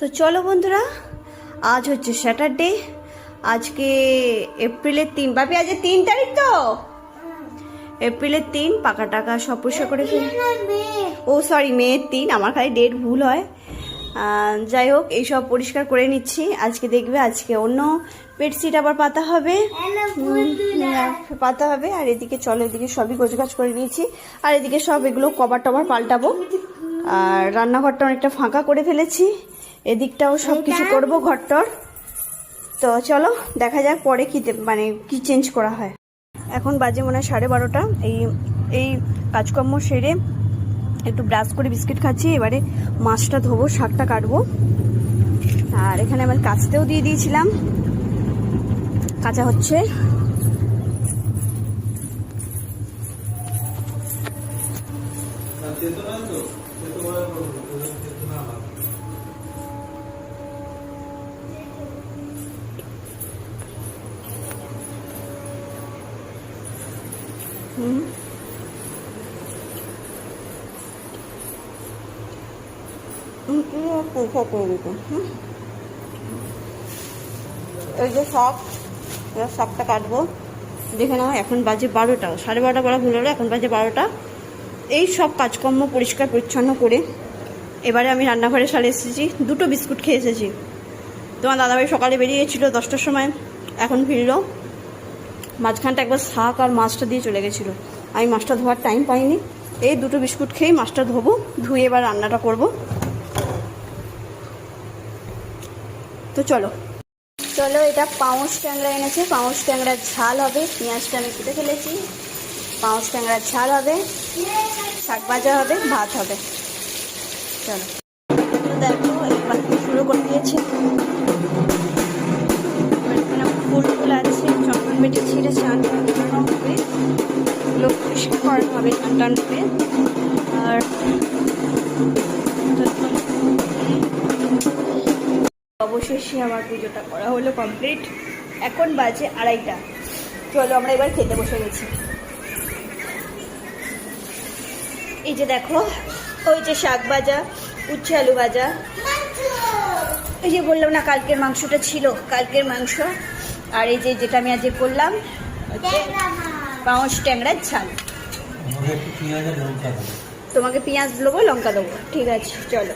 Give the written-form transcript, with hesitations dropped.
তো চলো বন্ধুরা, আজ হচ্ছে স্যাটারডে। আজকে এপ্রিলের 3, বাপি আজ 3 তারিখ তো। এপ্রিলের 3, পাকা টাকা সব পরিষ্কার করে ও সরি মেয়ের 3, আমার খালি ডেট ভুল হয়। যাই হোক, এইসব পরিষ্কার করে নিচ্ছি। আজকে দেখবে আজকে অন্য বেডশিট আবার পাতা হবে আর এদিকে চলো, এদিকে সবই গোছগাছ করে নিয়েছি। আর এদিকে সব এগুলো কভার টভার পাল্টাবো। আর রান্নাঘরটা অনেকটা ফাঁকা করে ফেলেছি, এদিকটাও সব কিছু করবো ঘরটর। তো চলো দেখা যাক পরে কি চেঞ্জ করা হয়। এখন বাজে মনে হয় 12:30। এই কাজকর্ম সেরে একটু ব্রাশ করে বিস্কিট খাচ্ছি। এবারে মাছটা ধোবো, শাকটা কাটবো। আর এখানে আমার কাচতেও দিয়ে দিয়েছিলাম, কাঁচা হচ্ছে। এই যে শাকটা কাটবো। দেখে নাও এখন বাজে 12টা, 12:30 বলা ভুল হলো, এখন বাজে 12টা। এই সব কাজকর্ম পরিষ্কার পরিচ্ছন্ন করে এবারে আমি রান্নাঘরে সারে এসেছি। 2টো বিস্কুট খেয়ে এসেছি। তোমার দাদাভাই সকালে বেরিয়ে গেছিলো 10টার সময়, এখন ফিরলো। মাঝখানটা একবার শাক আর মাছটা দিয়ে চলে গেছিলো, আমি মাছটা ধোয়ার টাইম পাইনি। এই 2টো বিস্কুট খেয়েই মাছটা ধোবো, ধুয়ে এবার রান্নাটা করব। তো চলো এটা পাউস ট্যাংরা এনেছে, পাউস ট্যাংরার ঝাল হবে। পেঁয়াজটা আমি কেটে ফেলেছি। পাউস ট্যাংরার ঝাল হবে, শাক ভাজা হবে, ভাত হবে। চলো দেখো, এবার শুরু করে দিয়েছে। ফুল আছে, চন্দন বেটে ছিঁড়ে স্নান করানো হবে, এগুলো পরিষ্কার করানো হবে টান করে। আর অবশেষে আমার পুজোটা করা হলো কমপ্লিট। এখন বাজে 2:30। চলো আমরা এবার খেতে বসে গেছি। এই যে দেখো, ওই যে শাক ভাজা, উচ্ছে আলু ভাজা, এই যে বললাম না কালকের মাংসটা ছিল, কালকের মাংস। আর এই যে যেটা আমি আজকে করলাম পাউস ট্যাংরার ঝাল। তোমাকে পেঁয়াজ দেবো, লঙ্কা দেবো, ঠিক আছে চলো।